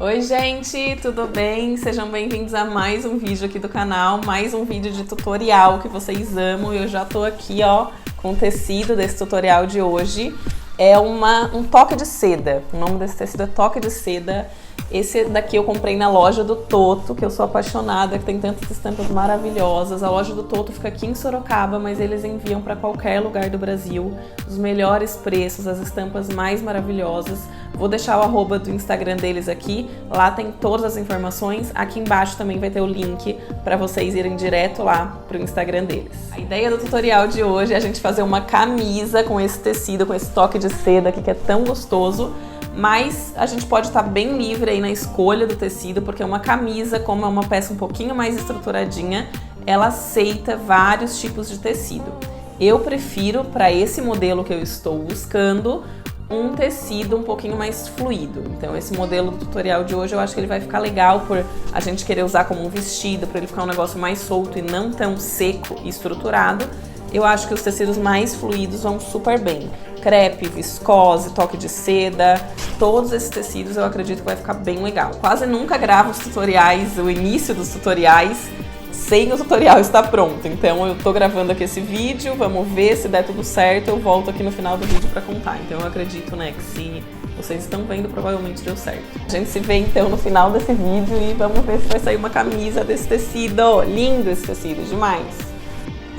Oi gente, tudo bem? Sejam bem-vindos a mais um vídeo aqui do canal, mais um vídeo de tutorial que vocês amam. Eu já tô aqui, ó, com o tecido desse tutorial de hoje. É um toque de seda, o nome desse tecido é toque de seda. Esse daqui eu comprei na loja do Toto, que eu sou apaixonada, que tem tantas estampas maravilhosas. A loja do Toto fica aqui em Sorocaba, mas eles enviam para qualquer lugar do Brasil. Os melhores preços, as estampas mais maravilhosas. Vou deixar o arroba do Instagram deles aqui, lá tem todas as informações. Aqui embaixo também vai ter o link para vocês irem direto lá pro Instagram deles. A ideia do tutorial de hoje é a gente fazer uma camisa com esse tecido, com esse toque de seda aqui que é tão gostoso. Mas a gente pode estar bem livre aí na escolha do tecido, porque uma camisa, como é uma peça um pouquinho mais estruturadinha, ela aceita vários tipos de tecido. Eu prefiro, para esse modelo que eu estou buscando, um tecido um pouquinho mais fluido. Então esse modelo do tutorial de hoje eu acho que ele vai ficar legal por a gente querer usar como um vestido, para ele ficar um negócio mais solto e não tão seco e estruturado. Eu acho que os tecidos mais fluidos vão super bem. Crepe, viscose, toque de seda, todos esses tecidos eu acredito que vai ficar bem legal. Quase nunca gravo os tutoriais, o início dos tutoriais, sem o tutorial estar pronto. Então eu tô gravando aqui esse vídeo, vamos ver se der tudo certo, eu volto aqui no final do vídeo pra contar. Então eu acredito, né, que se vocês estão vendo, provavelmente deu certo. A gente se vê então no final desse vídeo e vamos ver se vai sair uma camisa desse tecido. Lindo esse tecido, demais!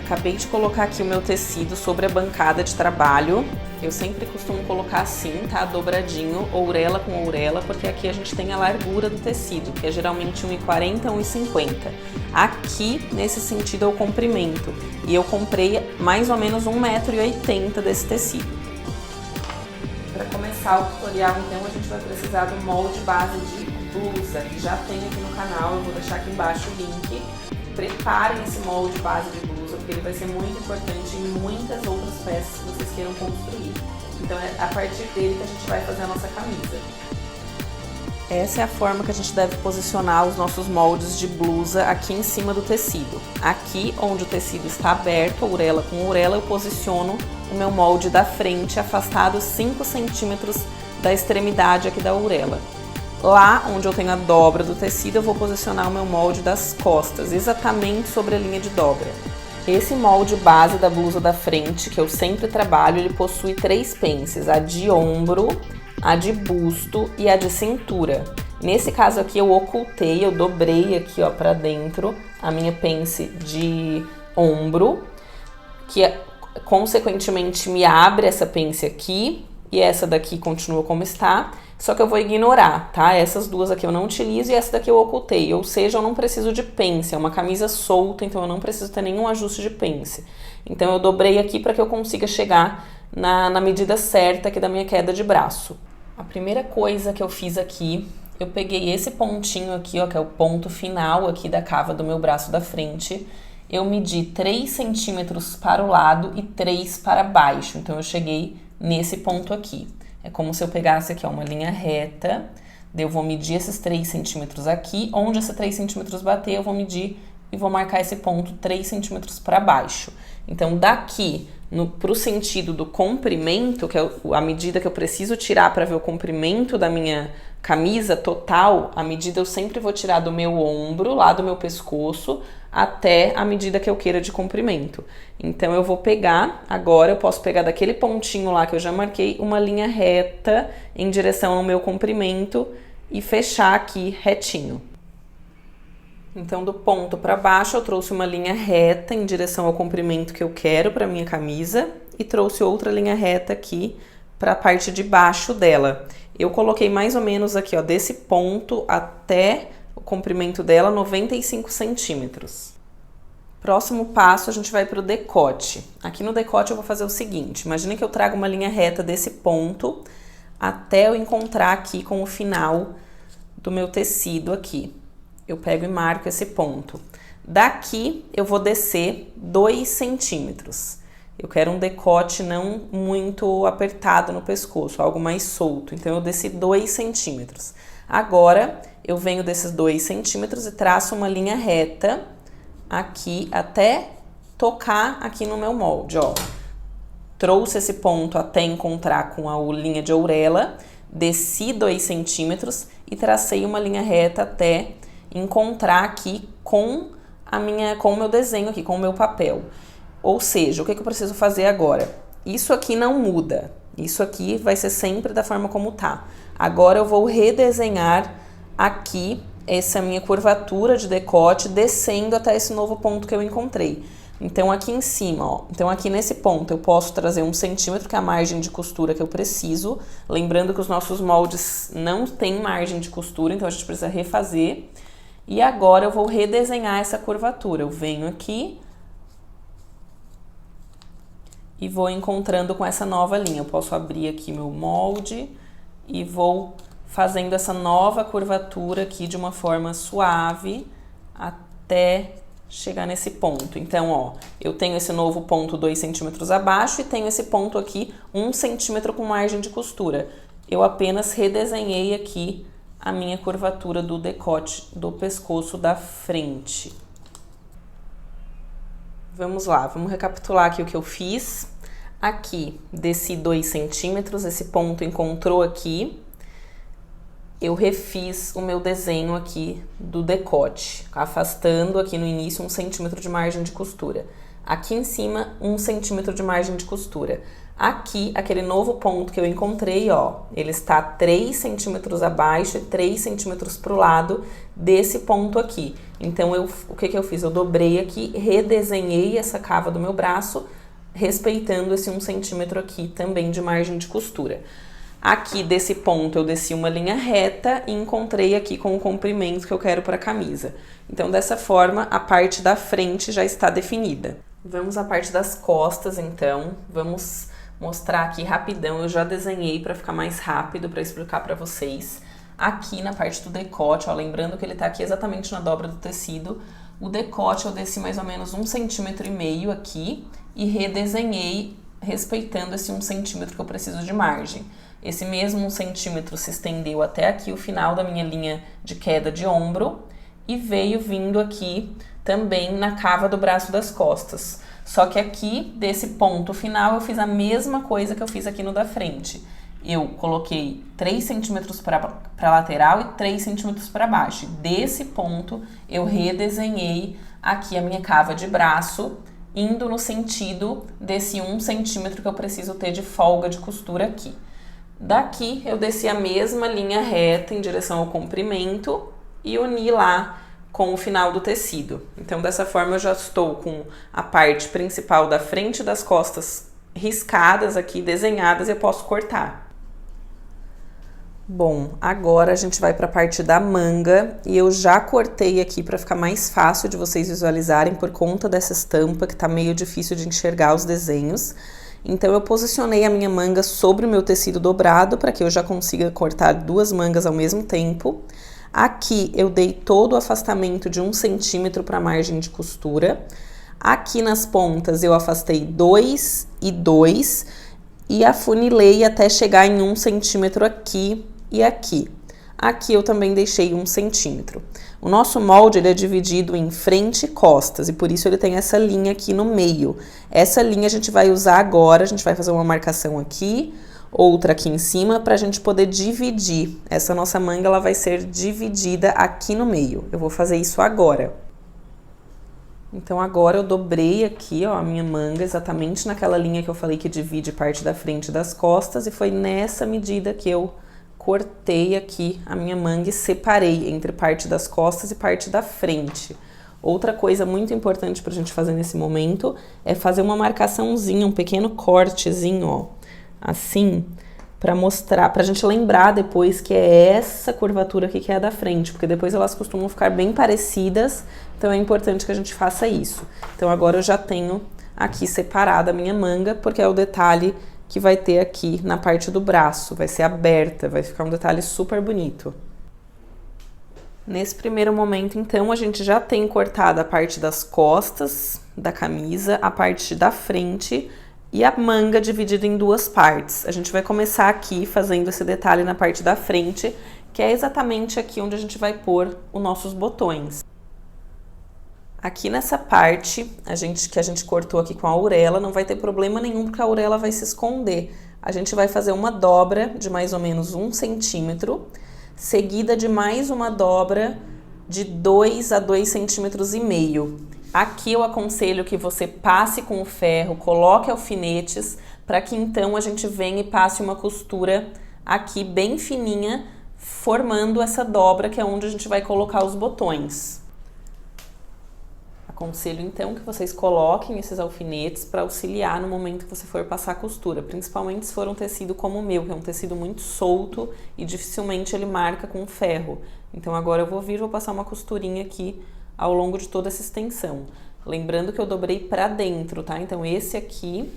Acabei de colocar aqui o meu tecido sobre a bancada de trabalho. Eu sempre costumo colocar assim, tá? Dobradinho, ourela com ourela, porque aqui a gente tem a largura do tecido, que é geralmente 1,40, 1,50. Aqui, nesse sentido, é o comprimento. E eu comprei mais ou menos 1,80 m desse tecido. Para começar o tutorial, então, a gente vai precisar do molde base de blusa, que já tem aqui no canal, eu vou deixar aqui embaixo o link. Preparem esse molde base de blusa, porque ele vai ser muito importante em muitas outras peças que vocês queiram construir. Então é a partir dele que a gente vai fazer a nossa camisa. Essa é a forma que a gente deve posicionar os nossos moldes de blusa aqui em cima do tecido. Aqui onde o tecido está aberto, ourela com ourela, eu posiciono o meu molde da frente afastado 5 centímetros da extremidade aqui da ourela. Lá onde eu tenho a dobra do tecido, eu vou posicionar o meu molde das costas, exatamente sobre a linha de dobra. Esse molde base da blusa da frente, que eu sempre trabalho, ele possui 3 pences, a de ombro, a de busto e a de cintura. Nesse caso aqui eu ocultei, eu dobrei aqui ó pra dentro a minha pence de ombro, que consequentemente me abre essa pence aqui, e essa daqui continua como está. Só que eu vou ignorar, tá? Essas duas aqui eu não utilizo e essa daqui eu ocultei. Ou seja, eu não preciso de pence, é uma camisa solta, então eu não preciso ter nenhum ajuste de pence. Então eu dobrei aqui para que eu consiga chegar na medida certa aqui da minha queda de braço. A primeira coisa que eu fiz aqui, eu peguei esse pontinho aqui, ó, que é o ponto final aqui da cava do meu braço da frente. Eu medi 3 centímetros para o lado e 3 para baixo, então eu cheguei nesse ponto aqui. É como se eu pegasse aqui ó, uma linha reta, daí eu vou medir esses 3 centímetros aqui, onde esses 3 centímetros bater eu vou medir e vou marcar esse ponto 3 centímetros para baixo. Então daqui para o sentido do comprimento, que é a medida que eu preciso tirar para ver o comprimento da minha camisa total, a medida eu sempre vou tirar do meu ombro, lá do meu pescoço, até a medida que eu queira de comprimento. Então eu vou pegar, agora eu posso pegar daquele pontinho lá que eu já marquei, uma linha reta em direção ao meu comprimento e fechar aqui retinho. Então do ponto para baixo eu trouxe uma linha reta em direção ao comprimento que eu quero para minha camisa e trouxe outra linha reta aqui para a parte de baixo dela. Eu coloquei mais ou menos aqui, ó, desse ponto até o comprimento dela, 95 centímetros. Próximo passo, a gente vai para o decote. Aqui no decote eu vou fazer o seguinte, imagine que eu trago uma linha reta desse ponto até eu encontrar aqui com o final do meu tecido aqui. Eu pego e marco esse ponto. Daqui eu vou descer 2 centímetros. Eu quero um decote não muito apertado no pescoço, algo mais solto. Então eu desci 2 centímetros. Agora eu venho desses 2 centímetros e traço uma linha reta aqui até tocar aqui no meu molde, ó. Trouxe esse ponto até encontrar com a linha de ourela. desci 2 centímetros e tracei uma linha reta até encontrar aqui com o meu desenho aqui, com o meu papel. Ou seja, o que eu preciso fazer agora? Isso aqui não muda, isso aqui vai ser sempre da forma como tá. Agora eu vou redesenhar aqui essa minha curvatura de decote, descendo até esse novo ponto que eu encontrei. Então aqui em cima, ó, então aqui nesse ponto eu posso trazer 1 centímetro, que é a margem de costura que eu preciso. Lembrando que os nossos moldes não têm margem de costura, então a gente precisa refazer. E agora eu vou redesenhar essa curvatura. Eu venho aqui e vou encontrando com essa nova linha. Eu posso abrir aqui meu molde e vou fazendo essa nova curvatura aqui de uma forma suave até chegar nesse ponto. Então, ó, eu tenho esse novo ponto 2 centímetros abaixo e tenho esse ponto aqui 1 centímetro com margem de costura. Eu apenas redesenhei aqui a minha curvatura do decote do pescoço da frente. Vamos lá, vamos recapitular aqui o que eu fiz. Aqui, desci 2 centímetros, esse ponto encontrou aqui. Eu refiz o meu desenho aqui do decote, afastando aqui no início 1 centímetro de margem de costura. Aqui em cima, 1 centímetro de margem de costura. Aqui, aquele novo ponto que eu encontrei, ó, ele está 3 centímetros abaixo e 3 centímetros para o lado desse ponto aqui. Então, o que eu fiz? Eu dobrei aqui, redesenhei essa cava do meu braço, respeitando esse 1 centímetro aqui também de margem de costura. Aqui desse ponto eu desci uma linha reta e encontrei aqui com o comprimento que eu quero para a camisa. Então, dessa forma, a parte da frente já está definida. Vamos à parte das costas, então. Vamos mostrar aqui rapidão. Eu já desenhei para ficar mais rápido, para explicar para vocês. Aqui na parte do decote, ó, lembrando que ele tá aqui exatamente na dobra do tecido. O decote eu desci mais ou menos 1,5 centímetro aqui e redesenhei respeitando esse 1 centímetro que eu preciso de margem. Esse mesmo 1 centímetro se estendeu até aqui o final da minha linha de queda de ombro e veio vindo aqui também na cava do braço das costas. Só que aqui, desse ponto final, eu fiz a mesma coisa que eu fiz aqui no da frente. Eu coloquei 3 centímetros para a lateral e 3 centímetros para baixo. Desse ponto, eu redesenhei aqui a minha cava de braço, indo no sentido desse 1 centímetro que eu preciso ter de folga de costura aqui. Daqui eu desci a mesma linha reta em direção ao comprimento e uni lá com o final do tecido. Então, dessa forma eu já estou com a parte principal da frente e das costas riscadas aqui, desenhadas, e eu posso cortar. Bom, agora a gente vai para a parte da manga e eu já cortei aqui para ficar mais fácil de vocês visualizarem por conta dessa estampa que tá meio difícil de enxergar os desenhos. Então, eu posicionei a minha manga sobre o meu tecido dobrado para que eu já consiga cortar 2 mangas ao mesmo tempo. Aqui, eu dei todo o afastamento de 1 centímetro para a margem de costura. Aqui nas pontas, eu afastei 2 e 2 e afunilei até chegar em 1 centímetro aqui e aqui. Aqui eu também deixei 1 centímetro. O nosso molde ele é dividido em frente e costas e por isso ele tem essa linha aqui no meio. Essa linha a gente vai usar agora, a gente vai fazer uma marcação aqui, outra aqui em cima, para a gente poder dividir. Essa nossa manga ela vai ser dividida aqui no meio. Eu vou fazer isso agora. Então agora eu dobrei aqui, ó, a minha manga exatamente naquela linha que eu falei que divide parte da frente e das costas e foi nessa medida que eu cortei aqui a minha manga e separei entre parte das costas e parte da frente. Outra coisa muito importante pra gente fazer nesse momento é fazer uma marcaçãozinha, um pequeno cortezinho, ó, assim, pra mostrar, pra gente lembrar depois que é essa curvatura aqui que é a da frente, porque depois elas costumam ficar bem parecidas, então é importante que a gente faça isso. Então agora eu já tenho aqui separada a minha manga, porque é o detalhe que vai ter aqui na parte do braço, vai ser aberta, vai ficar um detalhe super bonito. Nesse primeiro momento, então, a gente já tem cortado a parte das costas da camisa, a parte da frente e a manga dividida em 2 partes. A gente vai começar aqui fazendo esse detalhe na parte da frente, que é exatamente aqui onde a gente vai pôr os nossos botões. Aqui nessa parte, que a gente cortou aqui com a aurela, não vai ter problema nenhum porque a aurela vai se esconder. a gente vai fazer uma dobra de mais ou menos 1 centímetro, seguida de mais uma dobra de 2 a 2,5 centímetros. Aqui eu aconselho que você passe com o ferro, coloque alfinetes, para que então a gente venha e passe uma costura aqui bem fininha, formando essa dobra que é onde a gente vai colocar os botões. Aconselho então que vocês coloquem esses alfinetes para auxiliar no momento que você for passar a costura, principalmente se for um tecido como o meu, que é um tecido muito solto e dificilmente ele marca com ferro. Então agora eu vou passar uma costurinha aqui ao longo de toda essa extensão. Lembrando que eu dobrei para dentro, tá? Então esse aqui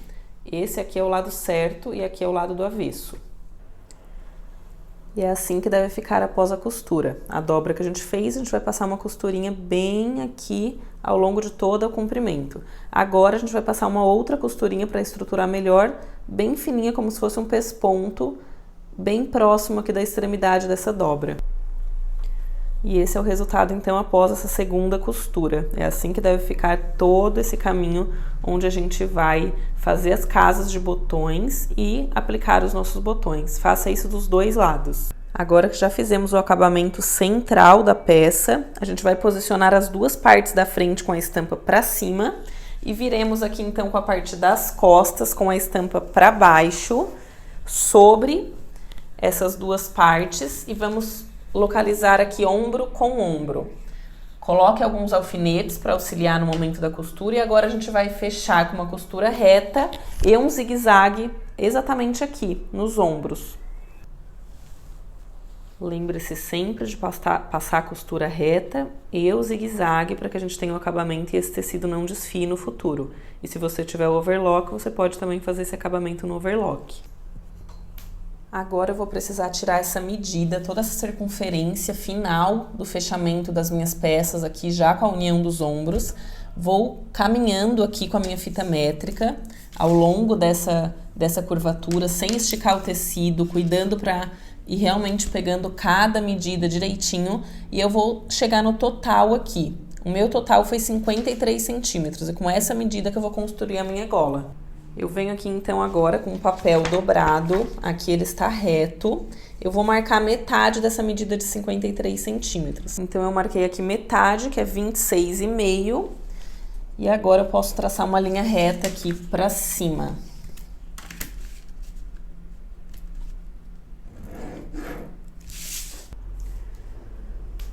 é o lado certo e aqui é o lado do avesso. E é assim que deve ficar após a costura. A dobra que a gente fez, a gente vai passar uma costurinha bem aqui ao longo de todo o comprimento. Agora a gente vai passar uma outra costurinha para estruturar melhor, bem fininha, como se fosse um pesponto, bem próximo aqui da extremidade dessa dobra. E esse é o resultado então após essa segunda costura. É assim que deve ficar todo esse caminho onde a gente vai fazer as casas de botões e aplicar os nossos botões. Faça isso dos dois lados. Agora que já fizemos o acabamento central da peça, a gente vai posicionar as duas partes da frente com a estampa para cima e viremos aqui então com a parte das costas com a estampa para baixo sobre essas duas partes e vamos localizar aqui ombro com ombro. Coloque alguns alfinetes para auxiliar no momento da costura e agora a gente vai fechar com uma costura reta e um zigue-zague exatamente aqui, nos ombros. Lembre-se sempre de passar a costura reta e o zigue-zague para que a gente tenha o acabamento e esse tecido não desfie no futuro. E se você tiver o overlock, você pode também fazer esse acabamento no overlock. Agora eu vou precisar tirar essa medida, toda essa circunferência final do fechamento das minhas peças aqui, já com a união dos ombros. Vou caminhando aqui com a minha fita métrica ao longo dessa curvatura, sem esticar o tecido, cuidando para ir realmente pegando cada medida direitinho. E eu vou chegar no total aqui. O meu total foi 53 centímetros, e com essa medida que eu vou construir a minha gola. Eu venho aqui então agora com o papel dobrado, aqui ele está reto. Eu vou marcar metade dessa medida de 53 centímetros. Então eu marquei aqui metade, que é 26,5. E agora eu posso traçar uma linha reta aqui para cima.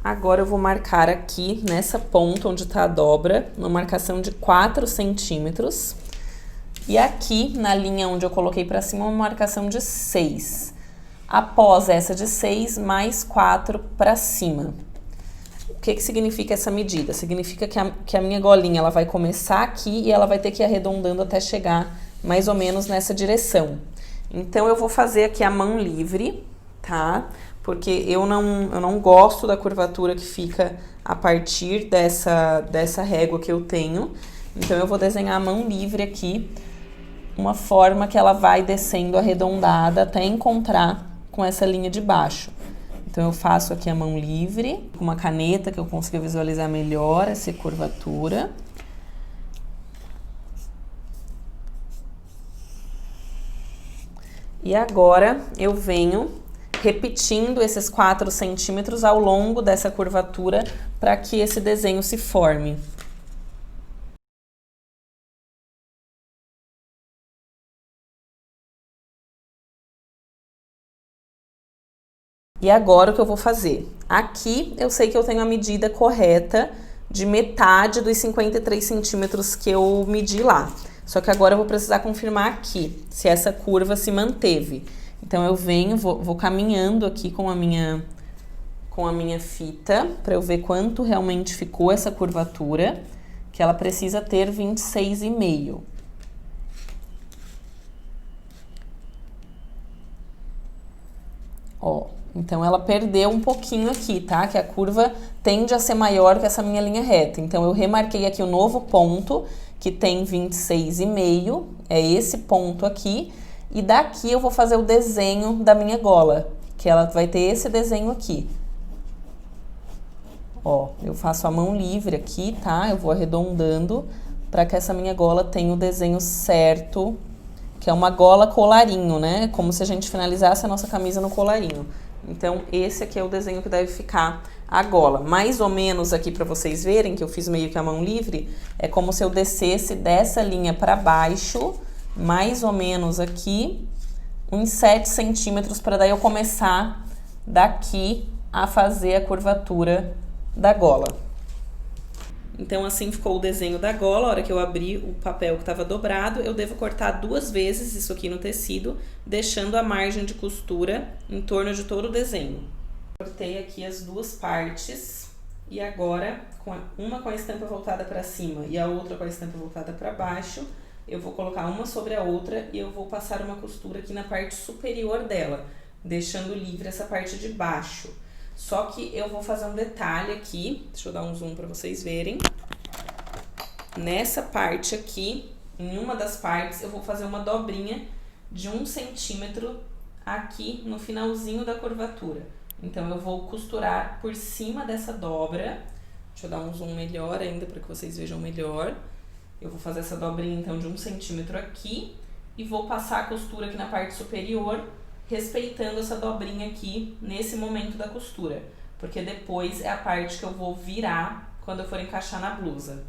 Agora eu vou marcar aqui nessa ponta onde está a dobra, uma marcação de 4 centímetros. E aqui, na linha onde eu coloquei para cima, uma marcação de 6. Após essa de 6, mais 4 para cima. O que significa essa medida? Significa que a minha golinha ela vai começar aqui e ela vai ter que ir arredondando até chegar mais ou menos nessa direção. Então, eu vou fazer aqui a mão livre, tá? Porque eu não gosto da curvatura que fica a partir dessa régua que eu tenho. Então, eu vou desenhar a mão livre aqui, uma forma que ela vai descendo arredondada até encontrar com essa linha de baixo. Então, eu faço aqui a mão livre, com uma caneta que eu consiga visualizar melhor essa curvatura. E agora, eu venho repetindo esses 4 centímetros ao longo dessa curvatura para que esse desenho se forme. E agora o que eu vou fazer? Aqui eu sei que eu tenho a medida correta de metade dos 53 centímetros que eu medi lá. Só que agora eu vou precisar confirmar aqui, se essa curva se manteve. Então eu venho, vou caminhando aqui com a minha fita, para eu ver quanto realmente ficou essa curvatura, que ela precisa ter 26,5. Ó. Então, ela perdeu um pouquinho aqui, tá? Que a curva tende a ser maior que essa minha linha reta. Então, eu remarquei aqui o novo ponto, que tem 26,5. É esse ponto aqui. E daqui eu vou fazer o desenho da minha gola, que ela vai ter esse desenho aqui. Ó, eu faço a mão livre aqui, tá? Eu vou arredondando para que essa minha gola tenha o desenho certo que é uma gola colarinho, né? Como se a gente finalizasse a nossa camisa no colarinho. Então, esse aqui é o desenho que deve ficar a gola. Mais ou menos aqui para vocês verem, que eu fiz meio que a mão livre, é como se eu descesse dessa linha para baixo, mais ou menos aqui, uns 7 centímetros, para daí eu começar daqui a fazer a curvatura da gola. Então, assim ficou o desenho da gola. A hora que eu abri o papel que estava dobrado, eu devo cortar 2 vezes isso aqui no tecido, deixando a margem de costura em torno de todo o desenho. Cortei aqui as 2 partes e agora, uma com a estampa voltada para cima e a outra com a estampa voltada para baixo, eu vou colocar uma sobre a outra e eu vou passar uma costura aqui na parte superior dela, deixando livre essa parte de baixo. Só que eu vou fazer um detalhe aqui, deixa eu dar um zoom para vocês verem. Nessa parte aqui, em uma das partes, eu vou fazer uma dobrinha de 1 centímetro aqui no finalzinho da curvatura. Então, eu vou costurar por cima dessa dobra. Deixa eu dar um zoom melhor ainda para que vocês vejam melhor. Eu vou fazer essa dobrinha, então, de 1 centímetro aqui e vou passar a costura aqui na parte superior, respeitando essa dobrinha aqui nesse momento da costura, porque depois é a parte que eu vou virar quando eu for encaixar na blusa.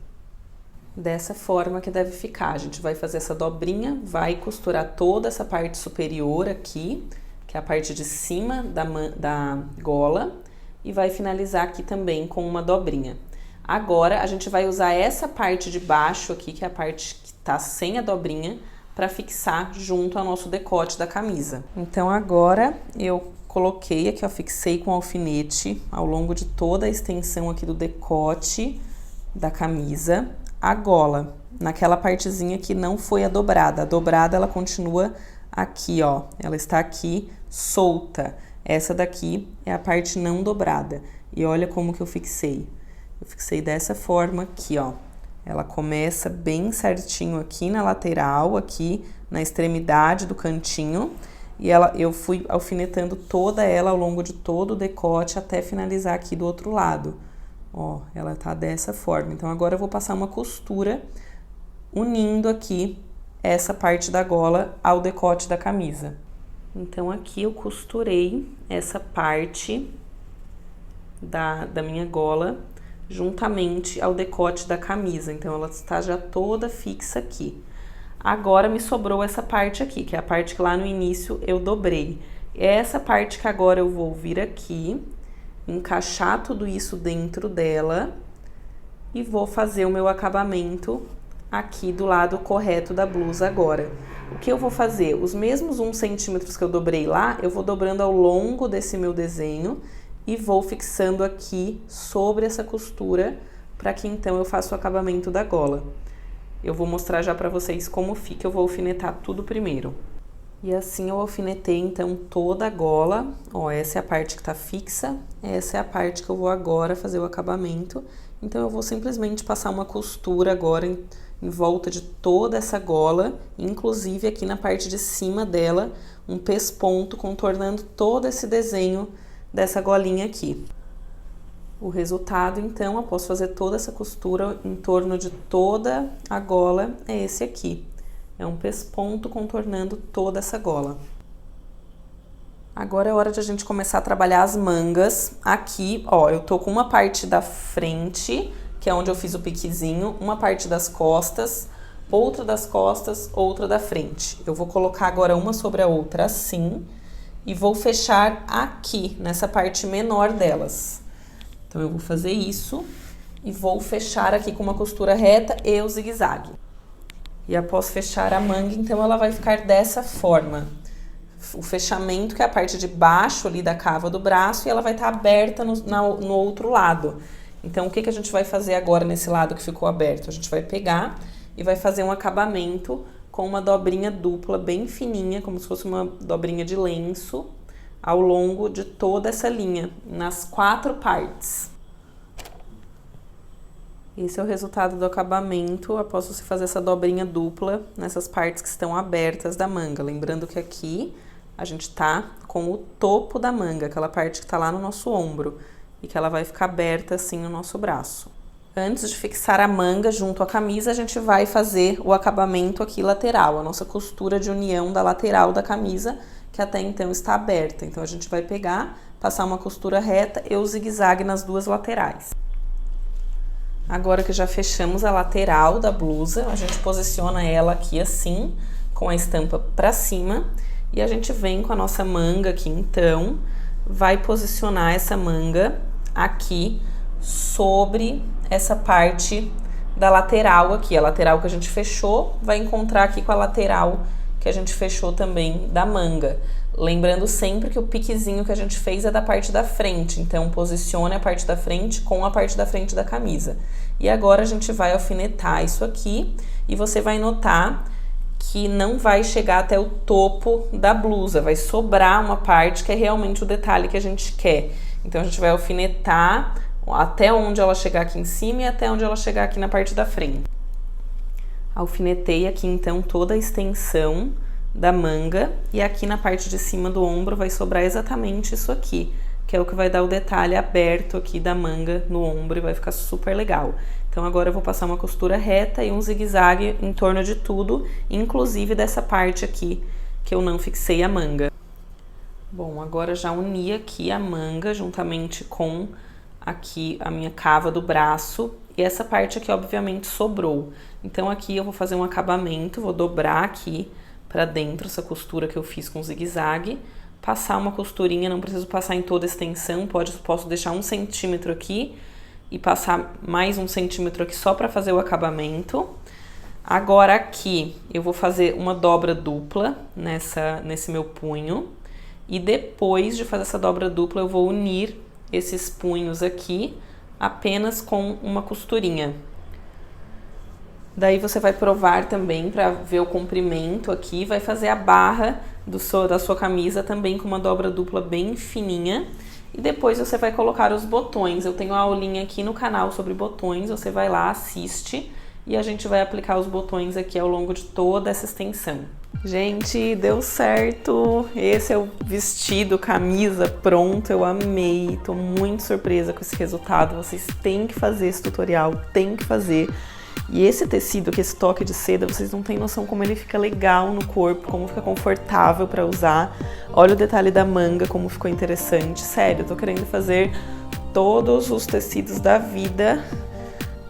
Dessa forma que deve ficar, a gente vai fazer essa dobrinha, vai costurar toda essa parte superior aqui, que é a parte de cima da gola, e vai finalizar aqui também com uma dobrinha. Agora, a gente vai usar essa parte de baixo aqui, que é a parte que tá sem a dobrinha, para fixar junto ao nosso decote da camisa. Então, agora eu coloquei aqui, ó, fixei com alfinete ao longo de toda a extensão aqui do decote da camisa, a gola, naquela partezinha que não foi a dobrada. A dobrada, ela continua aqui, ó, ela está aqui solta. Essa daqui é a parte não dobrada. E olha como que eu fixei. Eu fixei dessa forma aqui, ó. Ela começa bem certinho aqui na lateral, aqui na extremidade do cantinho. E eu fui alfinetando toda ela ao longo de todo o decote até finalizar aqui do outro lado. Ó, ela tá dessa forma. Então, agora eu vou passar uma costura unindo aqui essa parte da gola ao decote da camisa. Então, aqui eu costurei essa parte da minha gola juntamente ao decote da camisa. Então, ela está já toda fixa aqui. Agora, me sobrou essa parte aqui, que é a parte que lá no início eu dobrei. É essa parte que agora eu vou vir aqui, encaixar tudo isso dentro dela e vou fazer o meu acabamento aqui do lado correto da blusa agora. O que eu vou fazer? Os mesmos 1 centímetros que eu dobrei lá, eu vou dobrando ao longo desse meu desenho e vou fixando aqui sobre essa costura, para que então eu faça o acabamento da gola. Eu vou mostrar já para vocês como fica, eu vou alfinetar tudo primeiro. E assim eu alfinetei então toda a gola, ó, essa é a parte que tá fixa, essa é a parte que eu vou agora fazer o acabamento. Então eu vou simplesmente passar uma costura agora em volta de toda essa gola, inclusive aqui na parte de cima dela, um pesponto contornando todo esse desenho dessa golinha aqui. O resultado, então, após fazer toda essa costura em torno de toda a gola, é esse aqui. É um pesponto contornando toda essa gola. Agora é hora de a gente começar a trabalhar as mangas. Aqui, ó, eu tô com uma parte da frente, que é onde eu fiz o piquezinho, uma parte das costas, outra das costas, outra da frente. Eu vou colocar agora uma sobre a outra assim, e vou fechar aqui, nessa parte menor delas. Então, eu vou fazer isso e vou fechar aqui com uma costura reta e o zigue-zague. E após fechar a manga, então, ela vai ficar dessa forma. O fechamento, que é a parte de baixo ali da cava do braço, e ela vai estar aberta no outro lado. Então, o que a gente vai fazer agora nesse lado que ficou aberto? A gente vai pegar e vai fazer um acabamento com uma dobrinha dupla bem fininha, como se fosse uma dobrinha de lenço, ao longo de toda essa linha, nas 4 partes. Esse é o resultado do acabamento após você fazer essa dobrinha dupla nessas partes que estão abertas da manga. Lembrando que aqui a gente tá com o topo da manga, aquela parte que tá lá no nosso ombro, e que ela vai ficar aberta assim no nosso braço. Antes de fixar a manga junto à camisa, a gente vai fazer o acabamento aqui lateral, a nossa costura de união da lateral da camisa, que até então está aberta. Então, a gente vai pegar, passar uma costura reta e o zigue-zague nas duas laterais. Agora que já fechamos a lateral da blusa, a gente posiciona ela aqui assim, com a estampa para cima, e a gente vem com a nossa manga aqui, então, vai posicionar essa manga aqui sobre essa parte da lateral aqui, a lateral que a gente fechou, vai encontrar aqui com a lateral que a gente fechou também da manga. Lembrando sempre que o piquezinho que a gente fez é da parte da frente, então posicione a parte da frente com a parte da frente da camisa. E agora a gente vai alfinetar isso aqui e você vai notar que não vai chegar até o topo da blusa, vai sobrar uma parte que é realmente o detalhe que a gente quer. Então a gente vai alfinetar até onde ela chegar aqui em cima e até onde ela chegar aqui na parte da frente. Alfinetei aqui então toda a extensão da manga e aqui na parte de cima do ombro vai sobrar exatamente isso aqui, que é o que vai dar o detalhe aberto aqui da manga no ombro e vai ficar super legal. Então agora eu vou passar uma costura reta e um zigue-zague em torno de tudo, inclusive dessa parte aqui que eu não fixei a manga. Bom, agora já uni aqui a manga juntamente com aqui a minha cava do braço e essa parte aqui obviamente sobrou. Então aqui eu vou fazer um acabamento, vou dobrar aqui pra dentro essa costura que eu fiz com zigue-zague, passar uma costurinha, não preciso passar em toda a extensão, posso deixar 1 centímetro aqui e passar mais 1 centímetro aqui só pra fazer o acabamento. Agora aqui eu vou fazer uma dobra dupla nesse meu punho e depois de fazer essa dobra dupla eu vou unir esses punhos aqui apenas com uma costurinha. Daí você vai provar também para ver o comprimento aqui, vai fazer a barra da sua camisa também com uma dobra dupla bem fininha. E depois você vai colocar os botões. Eu tenho a aulinha aqui no canal sobre botões, você vai lá, assiste e a gente vai aplicar os botões aqui ao longo de toda essa extensão. Gente, deu certo! Esse é o vestido, camisa pronto, eu amei, tô muito surpresa com esse resultado. Vocês têm que fazer esse tutorial, tem que fazer. E esse tecido, que esse toque de seda, vocês não têm noção como ele fica legal no corpo, como fica confortável pra usar. Olha o detalhe da manga, como ficou interessante. Sério, eu tô querendo fazer todos os tecidos da vida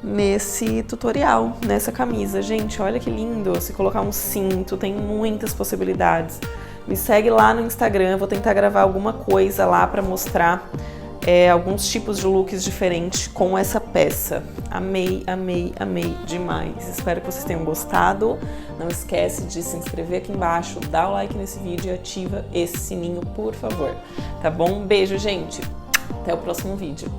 nesse tutorial, nessa camisa. Gente, olha que lindo! Se colocar um cinto, tem muitas possibilidades. Me segue lá no Instagram, vou tentar gravar alguma coisa lá pra mostrar alguns tipos de looks diferentes com essa peça. Amei, amei, amei demais. Espero que vocês tenham gostado. Não esquece de se inscrever aqui embaixo, dá o like nesse vídeo e ativa esse sininho, por favor. Tá bom? Um beijo, gente. Até o próximo vídeo.